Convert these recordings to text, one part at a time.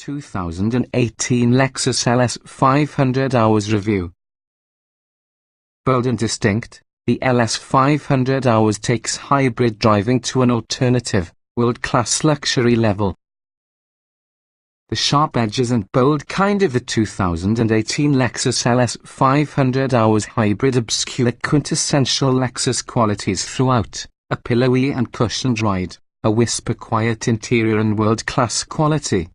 2018 Lexus LS 500 Hours Review. Bold and distinct, the LS 500 Hours takes hybrid driving to an alternative, world-class luxury level. The sharp edges and bold kind of the 2018 Lexus LS 500 Hours Hybrid obscure quintessential Lexus qualities throughout, a pillowy and cushioned ride, a whisper quiet interior and world-class quality.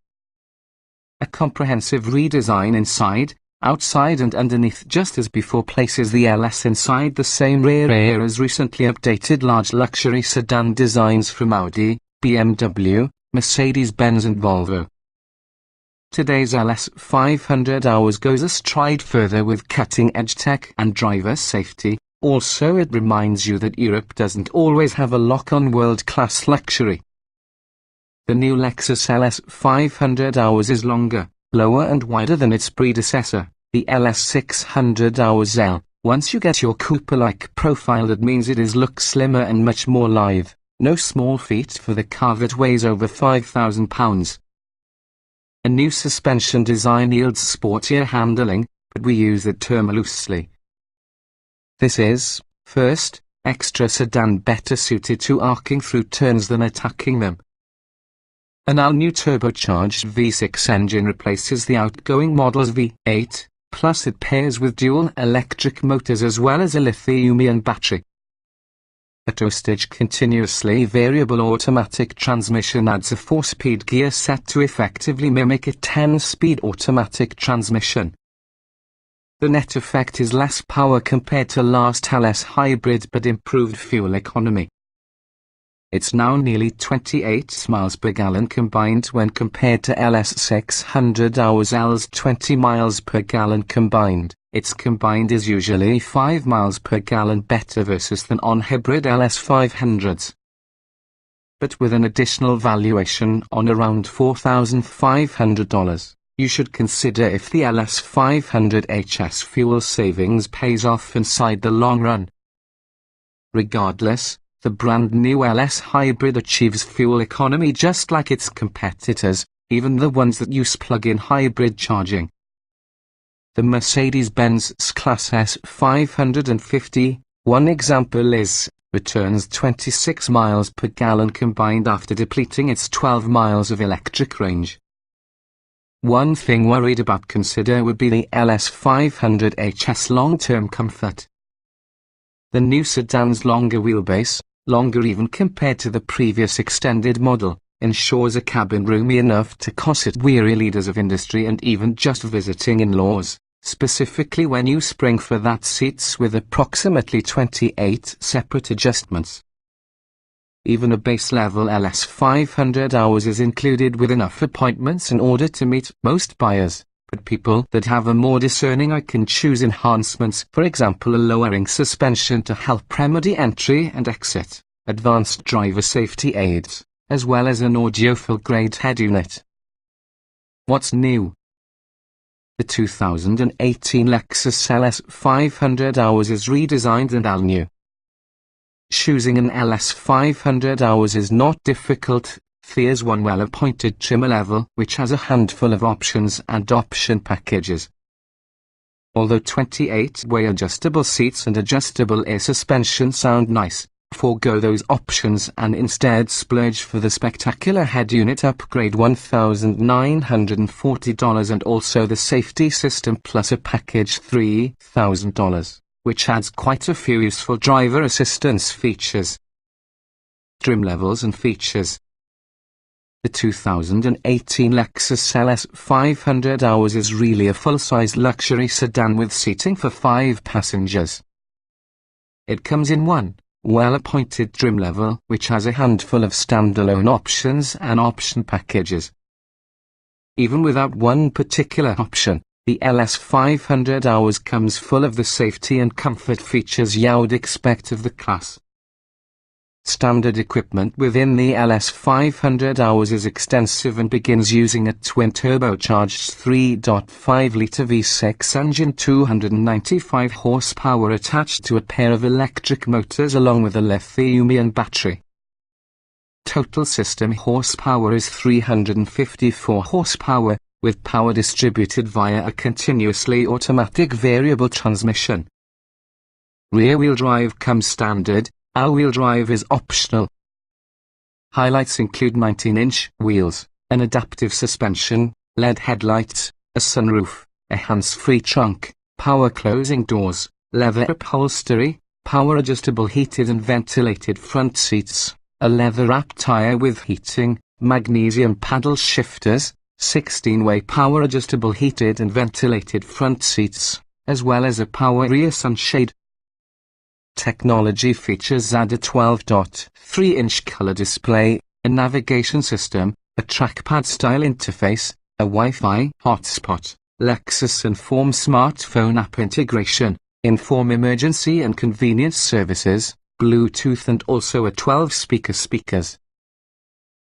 A comprehensive redesign inside, outside and underneath just as before places the LS inside the same rear as recently updated large luxury sedan designs from Audi, BMW, Mercedes-Benz and Volvo. Today's LS 500 Hours goes a stride further with cutting-edge tech and driver safety. Also, it reminds you that Europe doesn't always have a lock on world-class luxury. The new Lexus LS 500 Hours is longer, lower and wider than its predecessor, the LS 600 Hours L. Once you get your Cooper-like profile, that means it looks slimmer and much more lithe. No small feat for the car that weighs over 5,000 pounds. A new suspension design yields sportier handling, but we use the term loosely. This is, first, extra sedan better suited to arcing through turns than attacking them. An all-new turbocharged V6 engine replaces the outgoing model's V8, plus it pairs with dual electric motors as well as a lithium-ion battery. A two-stage continuously variable automatic transmission adds a 4-speed gear set to effectively mimic a 10-speed automatic transmission. The net effect is less power compared to last LS hybrid but improved fuel economy. It's now nearly 28 miles per gallon combined when compared to LS 600 Hours L's 20 miles per gallon combined. Its combined is usually 5 miles per gallon better versus than on hybrid LS 500s. But with an additional valuation on around $4,500, you should consider if the LS 500 HS fuel savings pays off inside the long run. Regardless, the brand new LS hybrid achieves fuel economy just like its competitors, even the ones that use plug-in hybrid charging. The Mercedes-Benz S-Class S 550, one example returns 26 miles per gallon combined after depleting its 12 miles of electric range. One thing worried about consider would be the LS 500 HS long-term comfort. The new sedan's longer wheelbase, longer even compared to the previous extended model, ensures a cabin roomy enough to cosset weary leaders of industry and even just visiting in-laws, specifically when you spring for that seats with approximately 28 separate adjustments. Even a base-level LS 500 Hours is included with enough appointments in order to meet most buyers, but people that have a more discerning eye can choose enhancements, for example a lowering suspension to help remedy entry and exit, advanced driver safety aids, as well as an audiophile-grade head unit. What's new? The 2018 Lexus LS 500 Hours is redesigned and all new. Choosing an LS 500 Hours is not difficult. There's one well-appointed trimmer level which has a handful of options and option packages. Although 28-way adjustable seats and adjustable air suspension sound nice, forego those options and instead splurge for the spectacular head unit upgrade $1,940 and also the safety system plus a package $3,000, which adds quite a few useful driver assistance features. Trim levels and features. The 2018 Lexus LS 500 Hours is really a full-size luxury sedan with seating for 5 passengers. It comes in one well-appointed trim level which has a handful of standalone options and option packages. Even without one particular option, the LS 500 Hours comes full of the safety and comfort features you'd expect of the class. Standard equipment within the LS 500 Hours is extensive and begins using a twin-turbocharged 3.5-litre V6 engine, 295 horsepower attached to a pair of electric motors along with a lithium-ion battery. Total system horsepower is 354 horsepower, with power distributed via a continuously automatic variable transmission. Rear-wheel drive comes standard, all-wheel drive is optional. Highlights include 19-inch wheels, an adaptive suspension, LED headlights, a sunroof, a hands-free trunk, power closing doors, leather upholstery, power adjustable heated and ventilated front seats, a leather-wrapped tire with heating, magnesium paddle shifters, 16-way power adjustable heated and ventilated front seats, as well as a power rear sunshade. Technology features add a 12.3-inch color display, a navigation system, a trackpad-style interface, a Wi-Fi hotspot, Lexus Inform smartphone app integration, Inform emergency and convenience services, Bluetooth and also a 12-speaker speakers.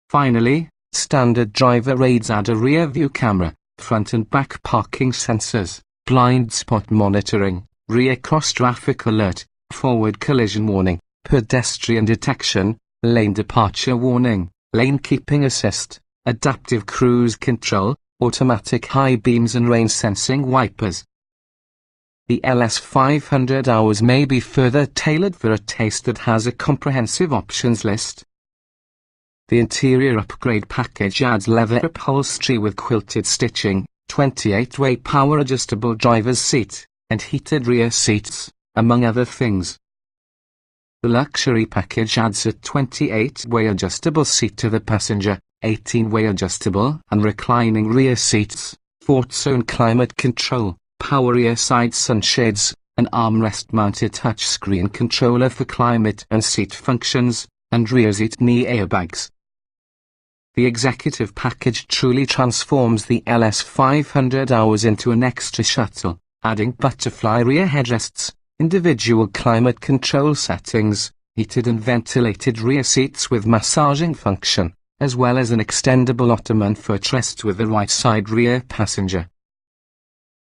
Finally, standard driver aids add a rear-view camera, front and back parking sensors, blind spot monitoring, rear cross-traffic alert, forward collision warning, pedestrian detection, lane departure warning, lane keeping assist, adaptive cruise control, automatic high beams and rain sensing wipers. The LS 500 hours may be further tailored for a taste that has a comprehensive options list. The interior upgrade package adds leather upholstery with quilted stitching, 28-way power adjustable driver's seat, and heated rear seats, among other things. The luxury package adds a 28-way adjustable seat to the passenger, 18-way adjustable and reclining rear seats, 4-zone climate control, power rear side sunshades, an armrest-mounted touchscreen controller for climate and seat functions, and rear seat knee airbags. The executive package truly transforms the LS 500 hours into an extra shuttle, adding butterfly rear headrests, individual climate control settings, heated and ventilated rear seats with massaging function, as well as an extendable ottoman footrest with the right side rear passenger.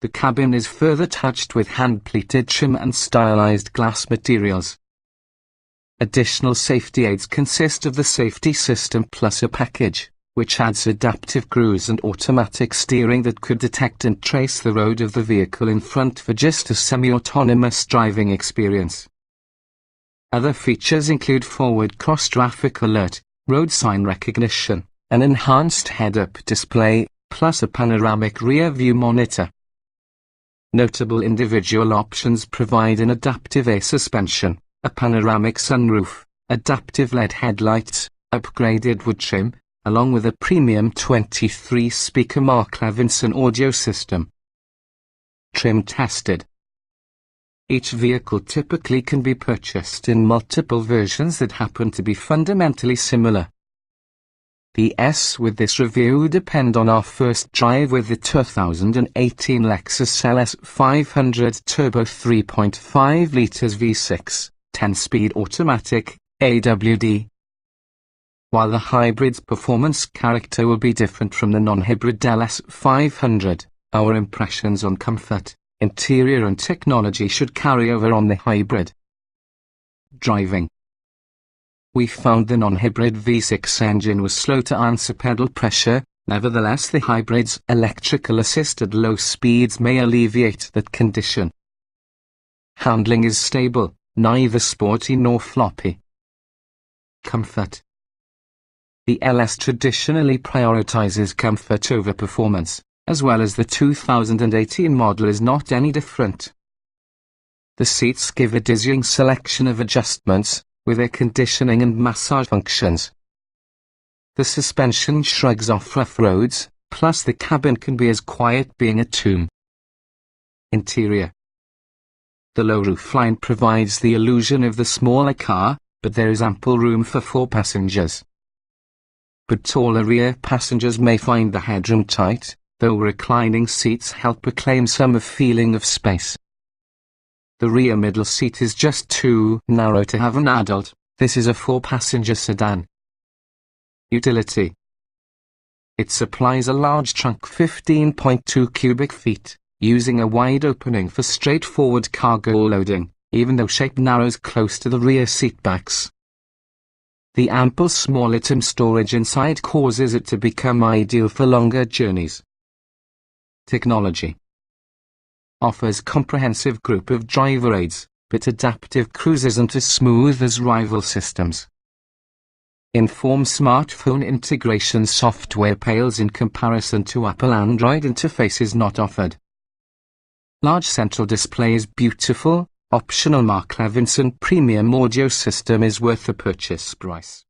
The cabin is further touched with hand-pleated trim and stylized glass materials. Additional safety aids consist of the safety system plus a package, which adds adaptive cruise and automatic steering that could detect and trace the road of the vehicle in front for just a semi-autonomous driving experience. Other features include forward cross-traffic alert, road sign recognition, an enhanced head-up display, plus a panoramic rear-view monitor. Notable individual options provide an adaptive air suspension, a panoramic sunroof, adaptive LED headlights, upgraded wood trim, along with a premium 23-speaker Mark Levinson audio system. Trim tested. Each vehicle typically can be purchased in multiple versions that happen to be fundamentally similar. The S with this review depend on our first drive with the 2018 Lexus LS 500 Turbo 3.5 litres V6, 10-speed automatic, AWD. While the hybrid's performance character will be different from the non-hybrid LS 500, our impressions on comfort, interior and technology should carry over on the hybrid. Driving. We found the non-hybrid V6 engine was slow to answer pedal pressure, nevertheless the hybrid's electrical assist at low speeds may alleviate that condition. Handling is stable, neither sporty nor floppy. Comfort. The LS traditionally prioritizes comfort over performance, as well as the 2018 model is not any different. The seats give a dizzying selection of adjustments, with air conditioning and massage functions. The suspension shrugs off rough roads, plus the cabin can be as quiet being a tomb. Interior. The low roofline provides the illusion of the smaller car, but there is ample room for 4 passengers. But taller rear passengers may find the headroom tight, though reclining seats help reclaim some feeling of space. The rear middle seat is just too narrow to have an adult. This is a 4-passenger sedan. Utility. It supplies a large trunk 15.2 cubic feet, using a wide opening for straightforward cargo loading, even though shape narrows close to the rear seat backs. The ample small item storage inside causes it to become ideal for longer journeys. Technology. Offers comprehensive group of driver aids, but adaptive cruise isn't as smooth as rival systems. Inform smartphone integration software pales in comparison to Apple Android interfaces not offered. Large central display is beautiful. Optional Mark Levinson premium audio system is worth the purchase price.